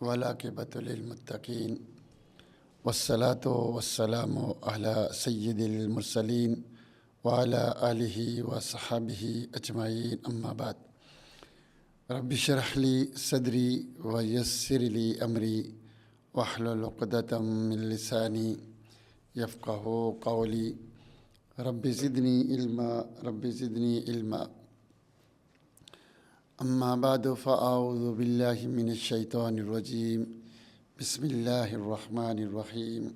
والعاقبۃ للمتقین والصلاۃ والسلام علی سید المرسلین وعلی آلہ وصحبہ اجمعین اما بعد رب اشرح لی صدری ویسر لی امری واحلل عقدۃ من لسانی یفقہوا قولی رب زدنی علما اما بعد فاعوذ باللہ من الشیطان الرجیم بسم اللہ الرحمن الرحیم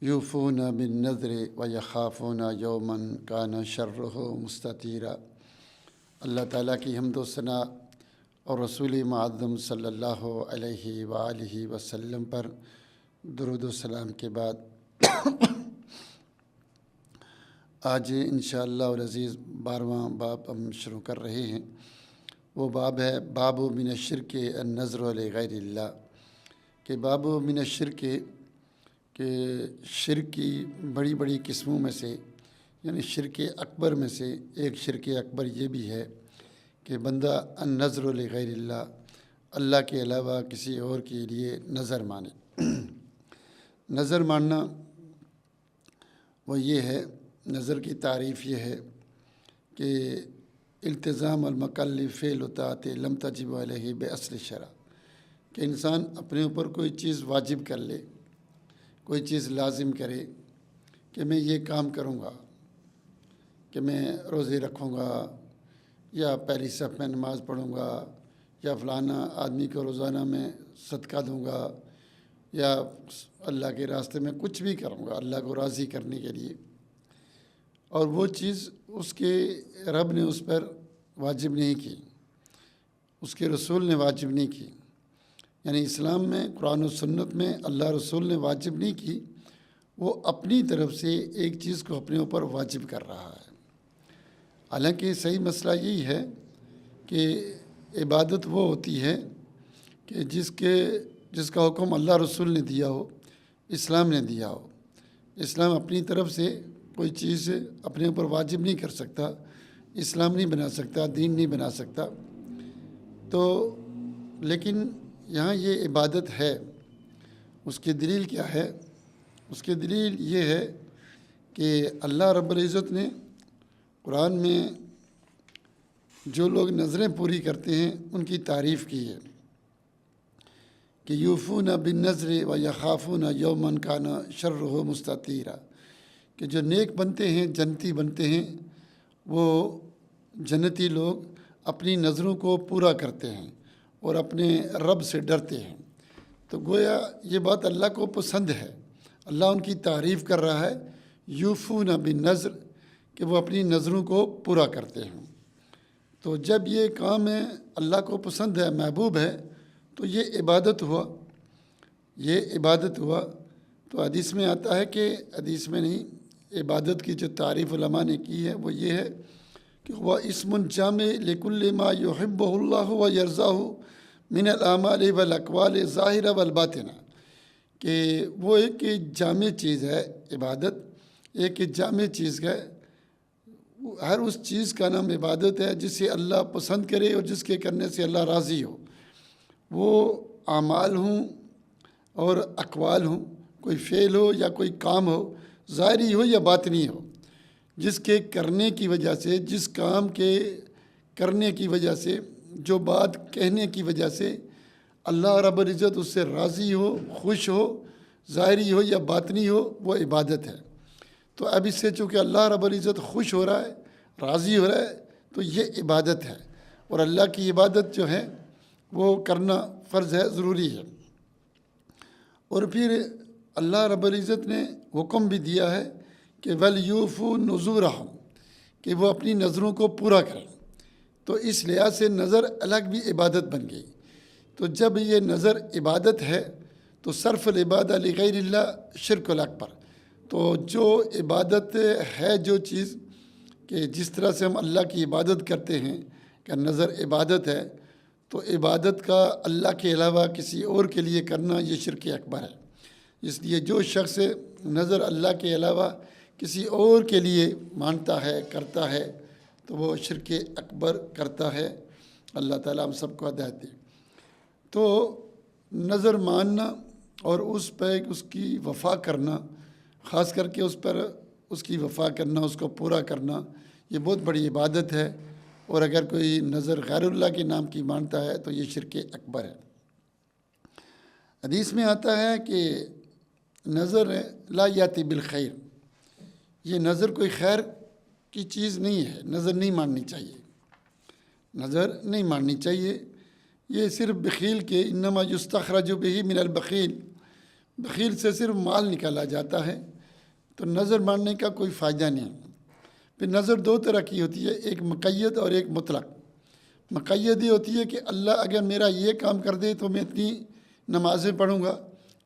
یوفون بالنذر ویخافون یوما کان شرہ مستطیرا۔ اللہ تعالیٰ کی حمد و ثنا اور رسول معظم صلی اللہ علیہ وآلہ وسلم پر درود و سلام کے بعد آج انشاءاللہ العزیز 12واں باب ہم شروع کر رہے ہیں۔ وہ باب ہے باب من الشرک النظر لغیر اللہ، کہ باب من الشرک کہ شرک کی بڑی بڑی قسموں میں سے یعنی شرک اکبر میں سے ایک شرک اکبر یہ بھی ہے کہ بندہ النظر لغیر اللہ، اللہ کے علاوہ کسی اور کے لیے نظر مانے۔ نظر ماننا وہ یہ ہے، نظر کی تعریف یہ ہے کہ التزام المکلف فعل طاعت لم تجب علیہ باصل الشرع، کہ انسان اپنے اوپر کوئی چیز واجب کر لے، کوئی چیز لازم کرے کہ میں یہ کام کروں گا، کہ میں روزے رکھوں گا یا پہلی صف میں نماز پڑھوں گا یا فلانا آدمی کو روزانہ میں صدقہ دوں گا یا اللہ کے راستے میں کچھ بھی کروں گا اللہ کو راضی کرنے کے لیے، اور وہ چیز اس کے رب نے اس پر واجب نہیں کی، اس کے رسول نے واجب نہیں کی۔ یعنی اسلام میں قرآن و سنت میں اللہ رسول نے واجب نہیں کی، وہ اپنی طرف سے ایک چیز کو اپنے اوپر واجب کر رہا ہے۔ حالانکہ صحیح مسئلہ یہی ہے کہ عبادت وہ ہوتی ہے کہ جس کا حکم اللہ رسول نے دیا ہو، اسلام نے دیا ہو۔ اسلام اپنی طرف سے کوئی چیز اپنے اوپر واجب نہیں کر سکتا، اسلام نہیں بنا سکتا، دین نہیں بنا سکتا۔ تو لیکن یہاں یہ عبادت ہے، اس کی دلیل کیا ہے؟ اس کی دلیل یہ ہے کہ اللہ رب العزت نے قرآن میں جو لوگ نظریں پوری کرتے ہیں ان کی تعریف کی ہے کہ یوفون بالنذر ویخافون یوما کان شرہ مستطیرا، کہ جو نیک بنتے ہیں، جنتی بنتے ہیں، وہ جنتی لوگ اپنی نظروں کو پورا کرتے ہیں اور اپنے رب سے ڈرتے ہیں۔ تو گویا یہ بات اللہ کو پسند ہے، اللہ ان کی تعریف کر رہا ہے یوفون بالنذر، کہ وہ اپنی نظروں کو پورا کرتے ہیں۔ تو جب یہ کام ہے اللہ کو پسند ہے، محبوب ہے، تو یہ عبادت ہوا، یہ عبادت ہوا۔ تو حدیث میں آتا ہے کہ حدیث میں نہیں، عبادت کی جو تعریف علماء نے کی ہے وہ یہ ہے کہ وہ اسم جامع لکل ما یحبہ اللہ و یرضاہ من الاعمال والاقوال ظاہرہ والباطنہ، کہ وہ ایک جامع چیز ہے عبادت، ایک جامع چیز ہے، ہر اس چیز کا نام عبادت ہے جسے اللہ پسند کرے اور جس کے کرنے سے اللہ راضی ہو۔ وہ اعمال ہوں اور اقوال ہوں، کوئی فعل ہو یا کوئی کام ہو، ظاہری ہو یا باطنی ہو، جس کے کرنے کی وجہ سے، جس کام کے کرنے کی وجہ سے، جو بات کہنے کی وجہ سے اللہ رب العزت اس سے راضی ہو، خوش ہو، ظاہری ہو یا باطنی ہو، وہ عبادت ہے۔ تو اب اس سے چونکہ اللہ رب العزت خوش ہو رہا ہے، راضی ہو رہا ہے، تو یہ عبادت ہے، اور اللہ کی عبادت جو ہے وہ کرنا فرض ہے، ضروری ہے۔ اور پھر اللہ رب العزت نے حکم بھی دیا ہے کہ وَلْيُوفُوا نُذُورَهُمْ، کہ وہ اپنی نظروں کو پورا کریں۔ تو اس لحاظ سے نظر الگ بھی عبادت بن گئی۔ تو جب یہ نظر عبادت ہے تو صرف العبادہ لغیر اللہ شرک الاکبر، تو جو عبادت ہے، جو چیز کہ جس طرح سے ہم اللہ کی عبادت کرتے ہیں کہ نظر عبادت ہے، تو عبادت کا اللہ کے علاوہ کسی اور کے لیے کرنا یہ شرک اکبر ہے۔ اس لیے جو شخص نظر اللہ کے علاوہ کسی اور کے لیے مانتا ہے، کرتا ہے، تو وہ شرک اکبر کرتا ہے۔ اللہ تعالیٰ ہم سب کو ہدایت دے۔ تو نظر ماننا اور اس پہ اس کی وفا کرنا، خاص کر کے اس پر اس کی وفا کرنا، اس کو پورا کرنا، یہ بہت بڑی عبادت ہے، اور اگر کوئی نظر غیر اللہ کے نام کی مانتا ہے تو یہ شرک اکبر ہے۔ حدیث میں آتا ہے کہ نظر لا یاتی بالخیر، یہ نظر کوئی خیر کی چیز نہیں ہے، نظر نہیں ماننی چاہیے، نظر نہیں ماننی چاہیے۔ یہ صرف بخیل کے انما یستخرج بہ من البخیل، بخیل سے صرف مال نکالا جاتا ہے، تو نظر ماننے کا کوئی فائدہ نہیں۔ پھر نظر دو طرح کی ہوتی ہے، ایک مقید اور ایک مطلق۔ مقید یہ ہوتی ہے کہ اللہ اگر میرا یہ کام کر دے تو میں اتنی نمازیں پڑھوں گا،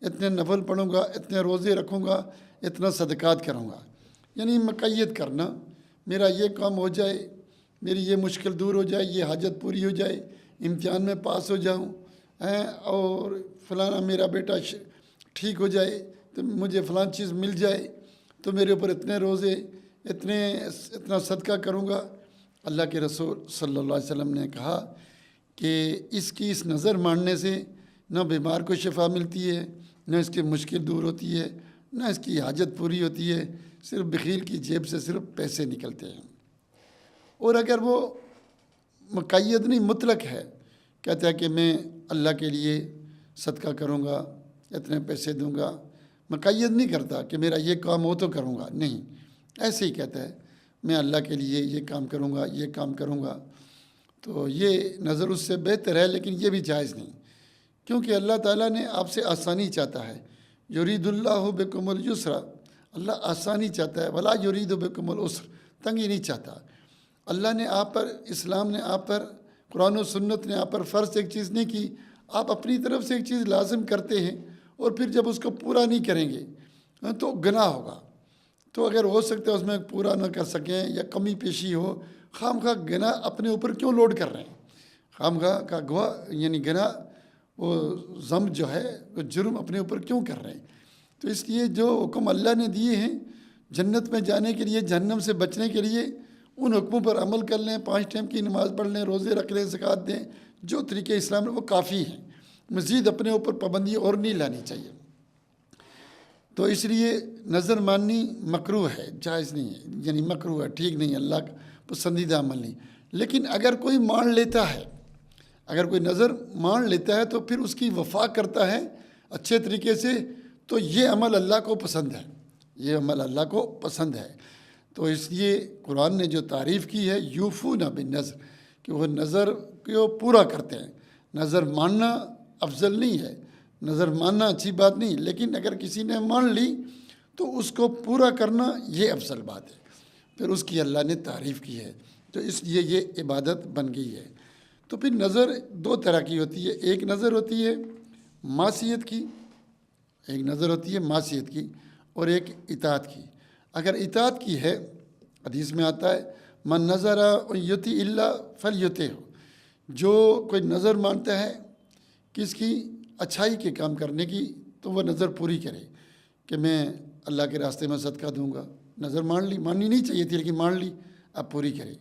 اتنے نفل پڑھوں گا، اتنے روزے رکھوں گا، اتنا صدقات کروں گا، یعنی مقید کرنا، میرا یہ کام ہو جائے، میری یہ مشکل دور ہو جائے، یہ حاجت پوری ہو جائے، امتحان میں پاس ہو جاؤں، اور فلانا میرا بیٹا ٹھیک ہو جائے، تو مجھے فلان چیز مل جائے، تو میرے اوپر اتنے روزے، اتنا صدقہ کروں گا۔ اللہ کے رسول صلی اللہ علیہ وسلم نے کہا کہ اس کی اس نظر ماننے سے نہ بیمار کو شفا ملتی ہے، نہ اس کی مشکل دور ہوتی ہے، نہ اس کی حاجت پوری ہوتی ہے، صرف بخیل کی جیب سے صرف پیسے نکلتے ہیں۔ اور اگر وہ مقید نہیں مطلق ہے، کہتا ہے کہ میں اللہ کے لیے صدقہ کروں گا، اتنے پیسے دوں گا، مقید نہیں کرتا کہ میرا یہ کام ہو تو کروں گا، نہیں، ایسے ہی کہتا ہے میں اللہ کے لیے یہ کام کروں گا، یہ کام کروں گا، تو یہ نظر اس سے بہتر ہے، لیکن یہ بھی جائز نہیں، کیونکہ اللہ تعالیٰ نے آپ سے آسانی چاہتا ہے۔ یرید اللہ بکم الیسر، اللہ آسانی چاہتا ہے، ولا یرید بکم العسر، تنگی نہیں چاہتا۔ اللہ نے آپ پر، اسلام نے آپ پر، قرآن و سنت نے آپ پر فرض ایک چیز نہیں کی، آپ اپنی طرف سے ایک چیز لازم کرتے ہیں، اور پھر جب اس کو پورا نہیں کریں گے تو گناہ ہوگا۔ تو اگر ہو سکتا ہے اس میں پورا نہ کر سکیں یا کمی پیشی ہو، خام خواہ گناہ اپنے اوپر کیوں لوڈ کر رہے ہیں؟ خام خواہ کا یعنی گناہ، وہ ذنب جو ہے، وہ جرم اپنے اوپر کیوں کر رہے ہیں؟ تو اس لیے جو حکم اللہ نے دیے ہیں جنت میں جانے کے لیے، جہنم سے بچنے کے لیے، ان حکموں پر عمل کر لیں، 5 ٹائم کی نماز پڑھ لیں، روزے رکھ لیں، زکوٰۃ دیں، جو طریقے اسلام میں وہ کافی ہیں، مزید اپنے اوپر پابندی اور نہیں لانی چاہیے۔ تو اس لیے نظر ماننی مکروہ ہے، جائز نہیں ہے، یعنی مکروہ ہے، ٹھیک نہیں، اللہ کا پسندیدہ عمل نہیں۔ لیکن اگر کوئی مان لیتا ہے، اگر کوئی نظر مان لیتا ہے تو پھر اس کی وفا کرتا ہے اچھے طریقے سے، تو یہ عمل اللہ کو پسند ہے، یہ عمل اللہ کو پسند ہے۔ تو اس لیے قرآن نے جو تعریف کی ہے یوفون بالنظر، کہ وہ نظر کو پورا کرتے ہیں۔ نظر ماننا افضل نہیں ہے، نظر ماننا اچھی بات نہیں، لیکن اگر کسی نے مان لی تو اس کو پورا کرنا یہ افضل بات ہے، پھر اس کی اللہ نے تعریف کی ہے، تو اس لیے یہ عبادت بن گئی ہے۔ تو پھر نظر 2 طرح کی ہوتی ہے، ایک نظر ہوتی ہے معصیت کی، ایک نظر ہوتی ہے معصیت کی، اور ایک اطاعت کی۔ اگر اطاعت کی ہے، حدیث میں آتا ہے من نظر یطیع اللہ فلیطعہ، جو کوئی نظر مانتا ہے کس کی، اچھائی کے کام کرنے کی، تو وہ نظر پوری کرے کہ میں اللہ کے راستے میں صدقہ دوں گا، نظر مان لی، ماننی نہیں چاہیے تھی لیکن مان لی، اب پوری کرے۔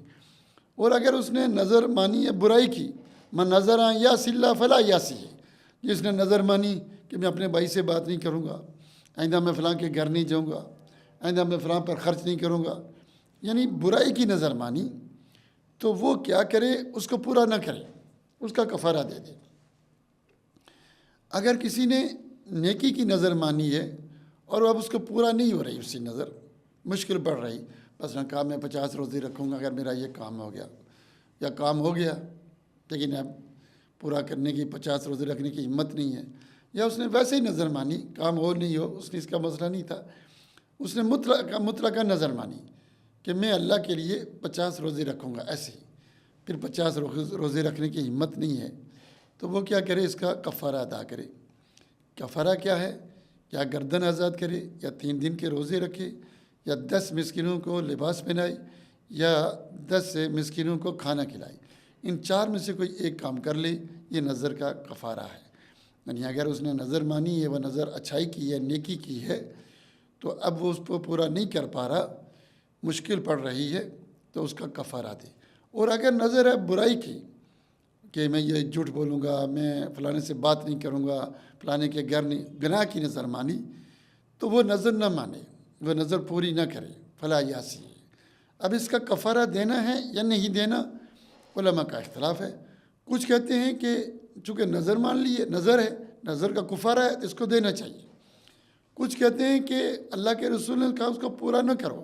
اور اگر اس نے نظر مانی ہے برائی کی، من نظر یاسی اللہ فلا یاسی ہے، جس نے نظر مانی کہ میں اپنے بھائی سے بات نہیں کروں گا، آئندہ میں فلاں کے گھر نہیں جاؤں گا، آئندہ میں فلاں پر خرچ نہیں کروں گا، یعنی برائی کی نظر مانی، تو وہ کیا کرے، اس کو پورا نہ کرے، اس کا کفارہ دے دے۔ اگر کسی نے نیکی کی نظر مانی ہے اور اب اس کو پورا نہیں ہو رہی، اسی نظر مشکل پڑ رہی، بس کہا میں 50 روزے رکھوں گا اگر میرا یہ کام ہو گیا، یا کام ہو گیا لیکن اب پورا کرنے کی، 50 روزے رکھنے کی ہمت نہیں ہے، یا اس نے ویسے ہی نظر مانی، کام ہو نہیں ہو، اس نے اس کا مسئلہ نہیں تھا، اس نے مطلقہ نظر مانی کہ میں اللہ کے لیے 50 روزے رکھوں گا، ایسے ہی پھر 50 روزے رکھنے کی ہمت نہیں ہے، تو وہ کیا کرے، اس کا کفارہ ادا کرے۔ کفارہ کیا ہے؟ یا گردن آزاد کرے، یا 3 دن کے روزے رکھے، یا 10 مسکینوں کو لباس پہنائے، یا 10 مسکینوں کو کھانا کھلائے، ان 4 میں سے کوئی ایک کام کر لے، یہ نظر کا کفارہ ہے۔ یعنی اگر اس نے نظر مانی ہے، وہ نظر اچھائی کی ہے، نیکی کی ہے، تو اب وہ اس کو پورا نہیں کر پا رہا، مشکل پڑ رہی ہے، تو اس کا کفارہ دے۔ اور اگر نظر ہے برائی کی، کہ میں یہ جھوٹ بولوں گا، میں فلانے سے بات نہیں کروں گا، فلانے کے گھر نہیں، گناہ کی نظر مانی، تو وہ نظر نہ مانے، وہ نظر پوری نہ کرے، فلا یاسی۔ اب اس کا کفارہ دینا ہے یا نہیں دینا، علماء کا اختلاف ہے۔ کچھ کہتے ہیں کہ چونکہ نظر مان لیے، نظر ہے، نظر کا کفارہ ہے تو اس کو دینا چاہیے۔ کچھ کہتے ہیں کہ اللہ کے رسول نے کہا اس کو پورا نہ کرو،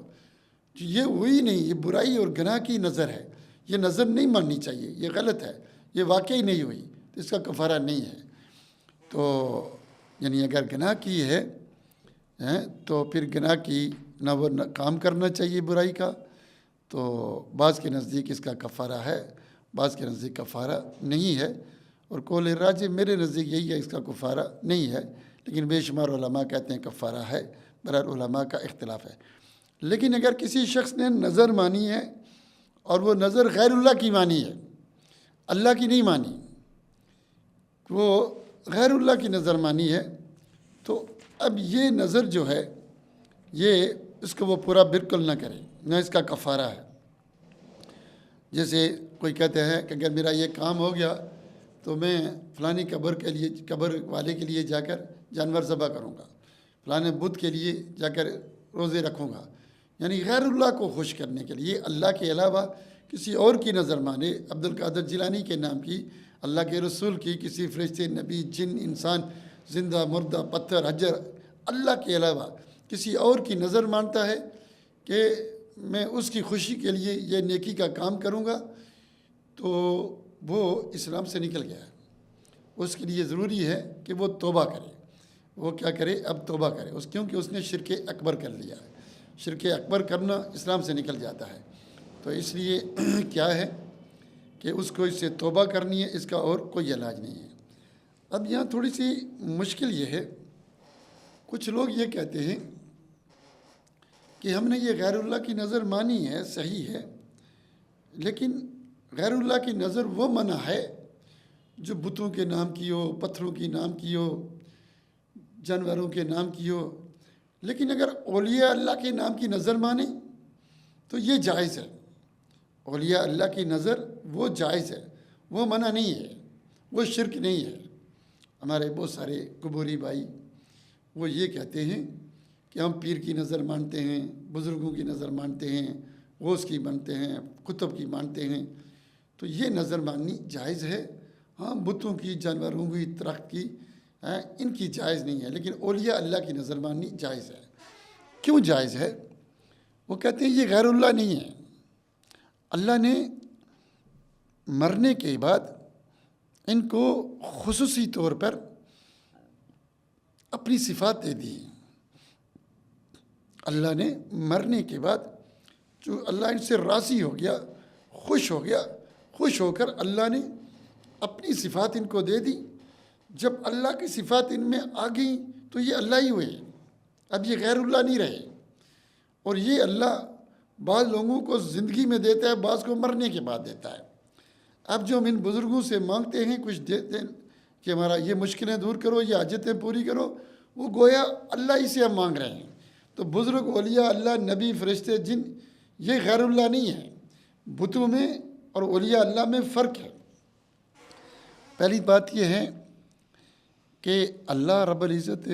یہ ہوئی نہیں، یہ برائی اور گناہ کی نظر ہے، یہ نظر نہیں ماننی چاہیے، یہ غلط ہے، یہ واقعی نہیں ہوئی تو اس کا کفارہ نہیں ہے۔ تو یعنی اگر گناہ کی ہے تو پھر گناہ کی نہ وہ کام کرنا چاہیے برائی کا، تو بعض کے نزدیک اس کا کفارہ ہے، بعض کے نزدیک کفارہ نہیں ہے، اور قول راجح میرے نزدیک یہی ہے، اس کا کفارہ نہیں ہے، لیکن بے شمار علماء کہتے ہیں کفارہ ہے، بہرحال علماء کا اختلاف ہے۔ لیکن اگر کسی شخص نے نظر مانی ہے اور وہ نظر غیر اللہ کی مانی ہے، اللہ کی نہیں مانی، وہ غیر اللہ کی نظر مانی ہے، تو اب یہ نظر جو ہے یہ اس کو وہ پورا بالکل نہ کرے، نہ اس کا کفارہ ہے۔ جیسے کوئی کہتے ہیں کہ اگر میرا یہ کام ہو گیا تو میں فلانی قبر والے کے لیے جا کر جانور ذبح کروں گا، فلانے بت کے لیے جا کر روزے رکھوں گا، یعنی غیر اللہ کو خوش کرنے کے لیے اللہ کے علاوہ کسی اور کی نظر مانے، عبد القادر جیلانی کے نام کی، اللہ کے رسول کی، کسی فرشتے، نبی، جن، انسان، زندہ، مردہ، پتھر، حجر، اللہ کے علاوہ کسی اور کی نظر مانتا ہے کہ میں اس کی خوشی کے لیے یہ نیکی کا کام کروں گا، تو وہ اسلام سے نکل گیا ہے۔ اس کے لیے ضروری ہے کہ وہ توبہ کرے۔ وہ کیا کرے؟ اب توبہ کرے، کیونکہ اس نے شرک اکبر کر لیا ہے۔ شرک اکبر کرنا اسلام سے نکل جاتا ہے، تو اس لیے کیا ہے کہ اس کو اس سے توبہ کرنی ہے، اس کا اور کوئی علاج نہیں ہے۔ اب یہاں تھوڑی سی مشکل یہ ہے، کچھ لوگ یہ کہتے ہیں کہ ہم نے یہ غیر اللہ کی نظر مانی ہے، صحیح ہے، لیکن غیر اللہ کی نظر وہ منع ہے جو بتوں کے نام کی ہو، پتھروں کی نام کی ہو، جانوروں کے نام کی ہو، لیکن اگر اولیاء اللہ کے نام کی نظر مانے تو یہ جائز ہے۔ اولیاء اللہ کی نظر وہ جائز ہے، وہ منع نہیں ہے، وہ شرک نہیں ہے۔ ہمارے بہت سارے قبوری بھائی وہ یہ کہتے ہیں کہ ہم پیر کی نظر مانتے ہیں، بزرگوں کی نظر مانتے ہیں، غوث کی مانتے ہیں، کتب کی مانتے ہیں، تو یہ نظر ماننی جائز ہے۔ ہاں، بتوں کی، جانوروں کی، درخت کی، ان کی جائز نہیں ہے، لیکن اولیاء اللہ کی نظر ماننی جائز ہے۔ کیوں جائز ہے؟ وہ کہتے ہیں یہ غیر اللہ نہیں ہے، اللہ نے مرنے کے بعد ان کو خصوصی طور پر اپنی صفات دے دی۔ اللہ نے مرنے کے بعد جو اللہ ان سے راضی ہو گیا، خوش ہو گیا، خوش ہو کر اللہ نے اپنی صفات ان کو دے دی۔ جب اللہ کی صفات ان میں آ گئیں تو یہ اللہ ہی ہوئے، اب یہ غیر اللہ نہیں رہے۔ اور یہ اللہ بعض لوگوں کو زندگی میں دیتا ہے، بعض کو مرنے کے بعد دیتا ہے۔ اب جو ہم ان بزرگوں سے مانگتے ہیں، کچھ دیتے ہیں کہ ہمارا یہ مشکلیں دور کرو، یہ حاجتیں پوری کرو، وہ گویا اللہ ہی سے ہم مانگ رہے ہیں۔ تو بزرگ، اولیاء اللہ، نبی، فرشتے، جن، یہ غیر اللہ نہیں ہے۔ بتوں میں اور اولیاء اللہ میں فرق ہے۔ پہلی بات یہ ہے کہ اللہ رب العزت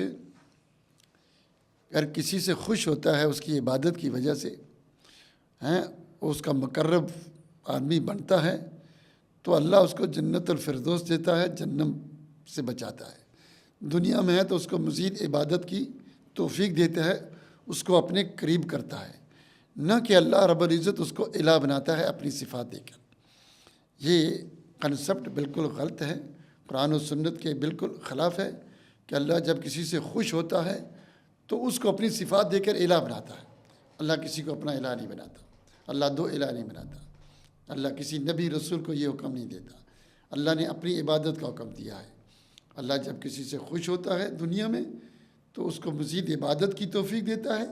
اگر کسی سے خوش ہوتا ہے اس کی عبادت کی وجہ سے، اس کا مقرب آدمی بنتا ہے، تو اللہ اس کو جنت الفردوس دیتا ہے، جہنم سے بچاتا ہے۔ دنیا میں ہے تو اس کو مزید عبادت کی توفیق دیتا ہے، اس کو اپنے قریب کرتا ہے، نہ کہ اللہ رب العزت اس کو الہ بناتا ہے اپنی صفات دے کر۔ یہ کنسپٹ بالکل غلط ہے، قرآن و سنت کے بالکل خلاف ہے کہ اللہ جب کسی سے خوش ہوتا ہے تو اس کو اپنی صفات دے کر الہ بناتا ہے۔ اللہ کسی کو اپنا الہ نہیں بناتا، اللہ دو الہ نہیں بناتا، اللہ کسی نبی رسول کو یہ حکم نہیں دیتا، اللہ نے اپنی عبادت کا حکم دیا ہے۔ اللہ جب کسی سے خوش ہوتا ہے دنیا میں تو اس کو مزید عبادت کی توفیق دیتا ہے،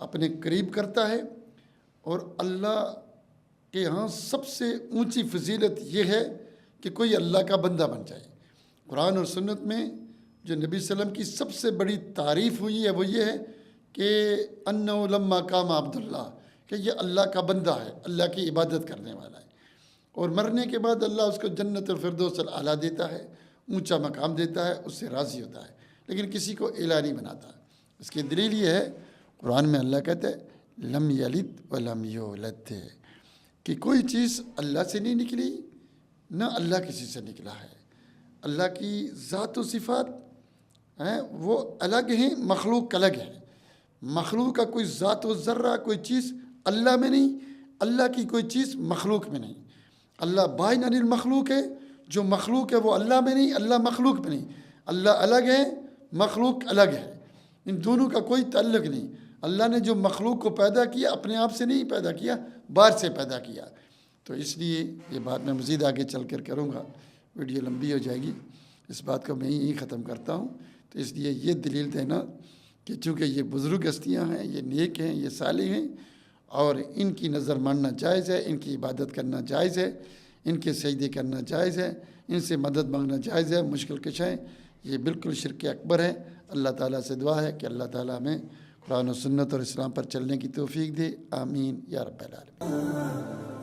اپنے قریب کرتا ہے، اور اللہ کے ہاں سب سے اونچی فضیلت یہ ہے کہ کوئی اللہ کا بندہ بن جائے۔ قرآن اور سنت میں جو نبی صلی اللہ علیہ وسلم کی سب سے بڑی تعریف ہوئی ہے وہ یہ ہے کہ انہ لما قام عبداللہ، کہ یہ اللہ کا بندہ ہے، اللہ کی عبادت کرنے والا ہے۔ اور مرنے کے بعد اللہ اس کو جنت الفردوس الاعلیٰ دیتا ہے، اونچا مقام دیتا ہے، اس سے راضی ہوتا ہے، لیکن کسی کو الہ نہیں بناتا۔ اس کی دلیل یہ ہے، قرآن میں اللہ کہتا ہے لم یلد ولم یولد، کہ کوئی چیز اللہ سے نہیں نکلی، نہ اللہ کسی سے نکلا ہے۔ اللہ کی ذات و صفات ہیں وہ الگ ہیں، مخلوق الگ ہے۔ مخلوق کا کوئی ذات و ذرہ کوئی چیز اللہ میں نہیں، اللہ کی کوئی چیز مخلوق میں نہیں۔ اللہ بائن عن المخلوق ہے، جو مخلوق ہے وہ اللہ میں نہیں، اللہ مخلوق میں نہیں۔ اللہ الگ ہے، مخلوق الگ ہے، ان دونوں کا کوئی تعلق نہیں۔ اللہ نے جو مخلوق کو پیدا کیا اپنے آپ سے نہیں پیدا کیا، باہر سے پیدا کیا۔ تو اس لیے یہ بات میں مزید آگے چل کر کروں گا، ویڈیو لمبی ہو جائے گی، اس بات کو میں یہیں ختم کرتا ہوں۔ تو اس لیے یہ دلیل دینا کہ چونکہ یہ بزرگ ہستیاں ہیں، یہ نیک ہیں، یہ صالح ہیں، اور ان کی نظر ماننا جائز ہے، ان کی عبادت کرنا جائز ہے، ان کے سجدے کرنا جائز ہے، ان سے مدد مانگنا جائز ہے، مشکل کشیں، یہ بالکل شرک اکبر ہے۔ اللہ تعالیٰ سے دعا ہے کہ اللہ تعالیٰ ہمیں قرآن و سنت اور اسلام پر چلنے کی توفیق دے، آمین یا رب العالمین۔